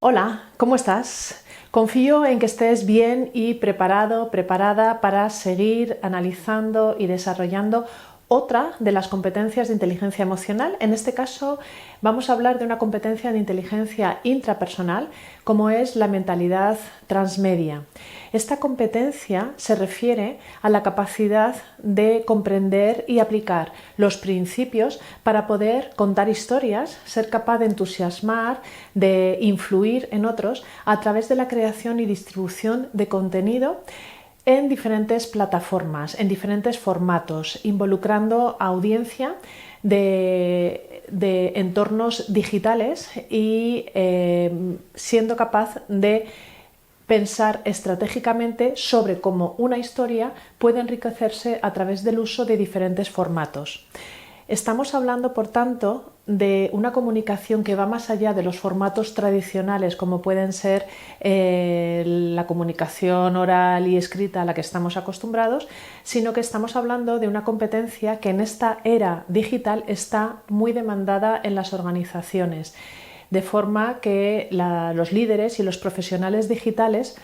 Hola, ¿cómo estás? Confío en que estés bien y preparada para seguir analizando y desarrollando otra de las competencias de inteligencia emocional. En este caso vamos a hablar de una competencia de inteligencia intrapersonal como es la mentalidad transmedia. Esta competencia se refiere a la capacidad de comprender y aplicar los principios para poder contar historias, ser capaz de entusiasmar, de influir en otros a través de la creación y distribución de contenido en diferentes plataformas, en diferentes formatos, involucrando a audiencia de entornos digitales y siendo capaz de pensar estratégicamente sobre cómo una historia puede enriquecerse a través del uso de diferentes formatos. Estamos hablando, por tanto, de una comunicación que va más allá de los formatos tradicionales, como pueden ser la comunicación oral y escrita a la que estamos acostumbrados, sino que estamos hablando de una competencia que en esta era digital está muy demandada en las organizaciones, de forma que los líderes y los profesionales digitales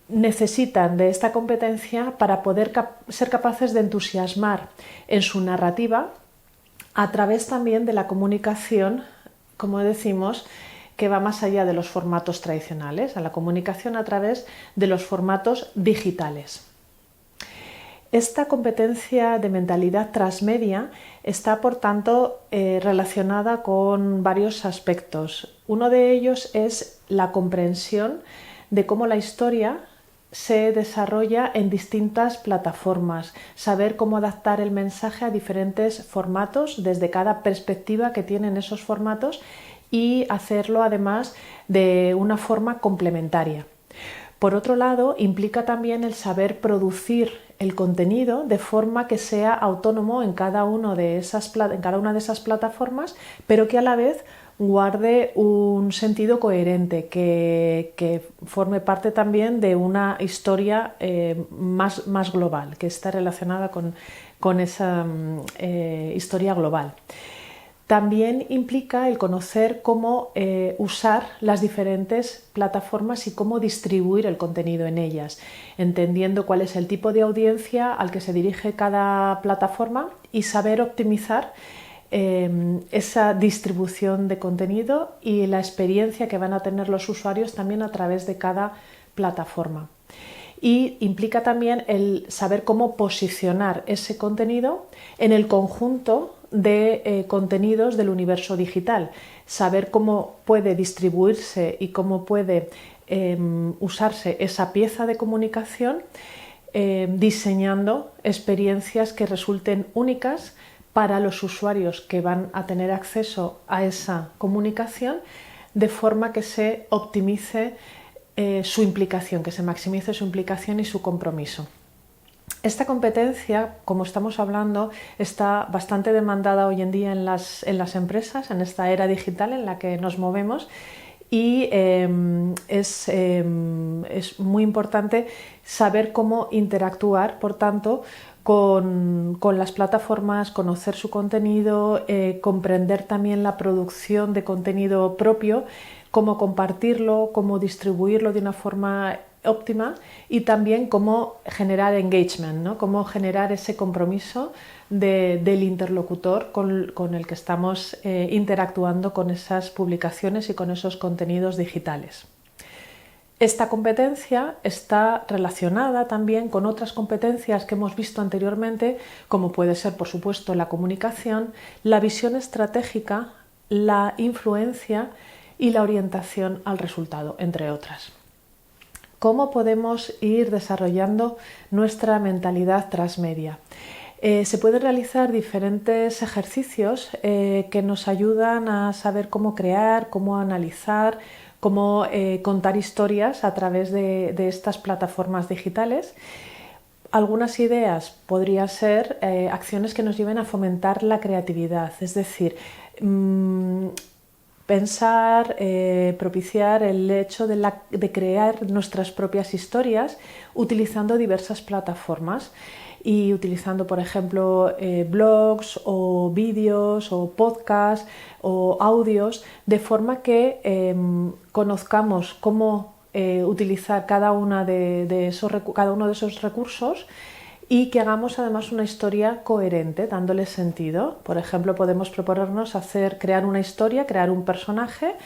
necesitan de esta competencia para poder ser capaces de entusiasmar en su narrativa a través también de la comunicación, como decimos, que va más allá de los formatos tradicionales, a la comunicación a través de los formatos digitales. Esta competencia de mentalidad transmedia está, por tanto, relacionada con varios aspectos. Uno de ellos es la comprensión de cómo la historia se desarrolla en distintas plataformas, saber cómo adaptar el mensaje a diferentes formatos desde cada perspectiva que tienen esos formatos y hacerlo además de una forma complementaria. Por otro lado, implica también el saber producir el contenido de forma que sea autónomo en cada una de esas plataformas, pero que a la vez guarde un sentido coherente, que forme parte también de una historia más global, que está relacionada con esa historia global. También implica el conocer cómo usar las diferentes plataformas y cómo distribuir el contenido en ellas, entendiendo cuál es el tipo de audiencia al que se dirige cada plataforma y saber optimizar esa distribución de contenido y la experiencia que van a tener los usuarios también a través de cada plataforma. Y implica también el saber cómo posicionar ese contenido en el conjunto de contenidos del universo digital, saber cómo puede distribuirse y cómo puede usarse esa pieza de comunicación diseñando experiencias que resulten únicas para los usuarios que van a tener acceso a esa comunicación, de forma que se optimice su implicación, que se maximice su implicación y su compromiso. Esta competencia, como estamos hablando, está bastante demandada hoy en día en las empresas, en esta era digital en la que nos movemos, y es muy importante saber cómo interactuar, por tanto, con las plataformas, conocer su contenido, comprender también la producción de contenido propio, cómo compartirlo, cómo distribuirlo de una forma óptima y también cómo generar engagement, ¿no? Cómo generar ese compromiso del interlocutor con el que estamos interactuando con esas publicaciones y con esos contenidos digitales. Esta competencia está relacionada también con otras competencias que hemos visto anteriormente, como puede ser, por supuesto, la comunicación, la visión estratégica, la influencia y la orientación al resultado, entre otras. ¿Cómo podemos ir desarrollando nuestra mentalidad transmedia? Se pueden realizar diferentes ejercicios que nos ayudan a saber cómo crear, cómo analizar, cómo contar historias a través de estas plataformas digitales. Algunas ideas podrían ser acciones que nos lleven a fomentar la creatividad, es decir, pensar, propiciar el hecho de crear nuestras propias historias utilizando diversas plataformas y utilizando, por ejemplo, blogs o vídeos o podcasts o audios, de forma que conozcamos cómo utilizar cada uno de esos recursos y que hagamos además una historia coherente, dándole sentido. Por ejemplo, podemos proponernos crear una historia, crear un personaje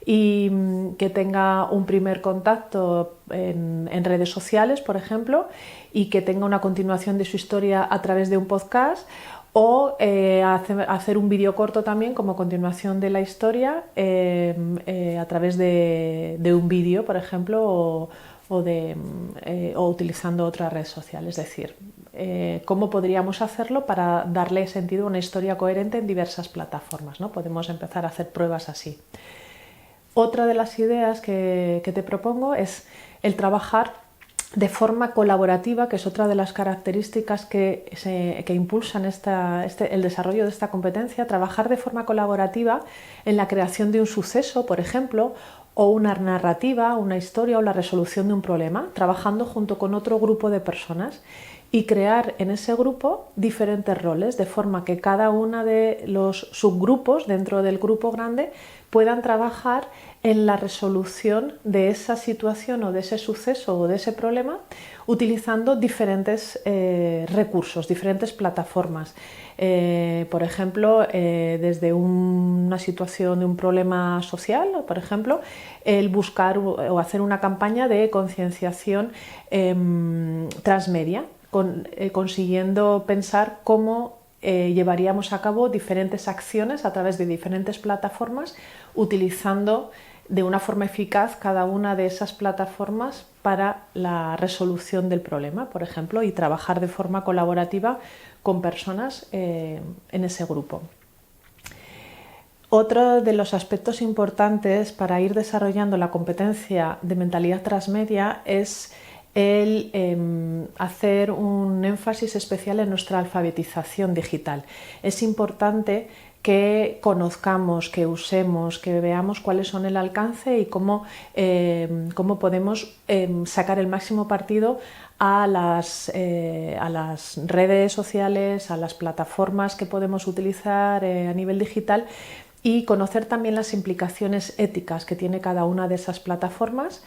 y que tenga un primer contacto en redes sociales, por ejemplo, y que tenga una continuación de su historia a través de un podcast, o hacer un vídeo corto también como continuación de la historia a través de un vídeo, por ejemplo, o utilizando otra red social. Es decir, cómo podríamos hacerlo para darle sentido a una historia coherente en diversas plataformas, ¿no? Podemos empezar a hacer pruebas así. Otra de las ideas que te propongo es el trabajar de forma colaborativa, que es otra de las características que impulsan el desarrollo de esta competencia. Trabajar de forma colaborativa en la creación de un suceso, por ejemplo, o una narrativa, una historia o la resolución de un problema, trabajando junto con otro grupo de personas y crear en ese grupo diferentes roles, de forma que cada uno de los subgrupos dentro del grupo grande puedan trabajar en la resolución de esa situación o de ese suceso o de ese problema utilizando diferentes recursos, diferentes plataformas. Por ejemplo, desde una situación de un problema social, por ejemplo, el buscar o hacer una campaña de concienciación transmedia, consiguiendo pensar cómo llevaríamos a cabo diferentes acciones a través de diferentes plataformas, utilizando de una forma eficaz cada una de esas plataformas para la resolución del problema, por ejemplo, y trabajar de forma colaborativa con personas en ese grupo. Otro de los aspectos importantes para ir desarrollando la competencia de mentalidad transmedia es el hacer un énfasis especial en nuestra alfabetización digital. Es importante que conozcamos, que usemos, que veamos cuáles son el alcance y cómo podemos sacar el máximo partido a las redes sociales, a las plataformas que podemos utilizar a nivel digital, y conocer también las implicaciones éticas que tiene cada una de esas plataformas,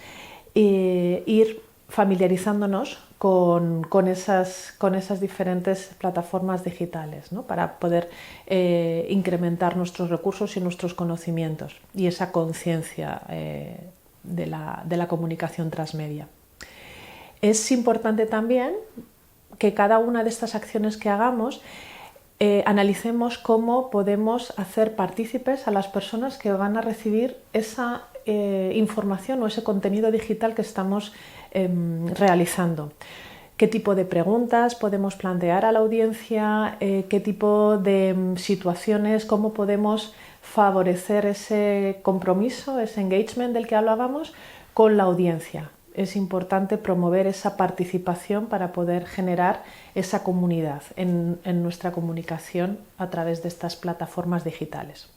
ir familiarizándonos con esas diferentes plataformas digitales, ¿no? Para poder incrementar nuestros recursos y nuestros conocimientos y esa conciencia de la comunicación transmedia. Es importante también que cada una de estas acciones que hagamos analicemos cómo podemos hacer partícipes a las personas que van a recibir esa información o ese contenido digital que estamos realizando. ¿Qué tipo de preguntas podemos plantear a la audiencia? ¿Qué tipo de situaciones? ¿Cómo podemos favorecer ese compromiso, ese engagement del que hablábamos con la audiencia? Es importante promover esa participación para poder generar esa comunidad en nuestra comunicación a través de estas plataformas digitales.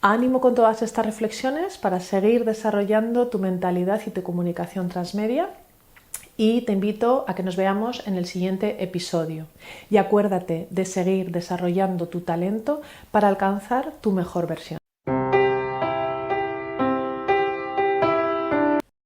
Ánimo con todas estas reflexiones para seguir desarrollando tu mentalidad y tu comunicación transmedia, y te invito a que nos veamos en el siguiente episodio. Y acuérdate de seguir desarrollando tu talento para alcanzar tu mejor versión.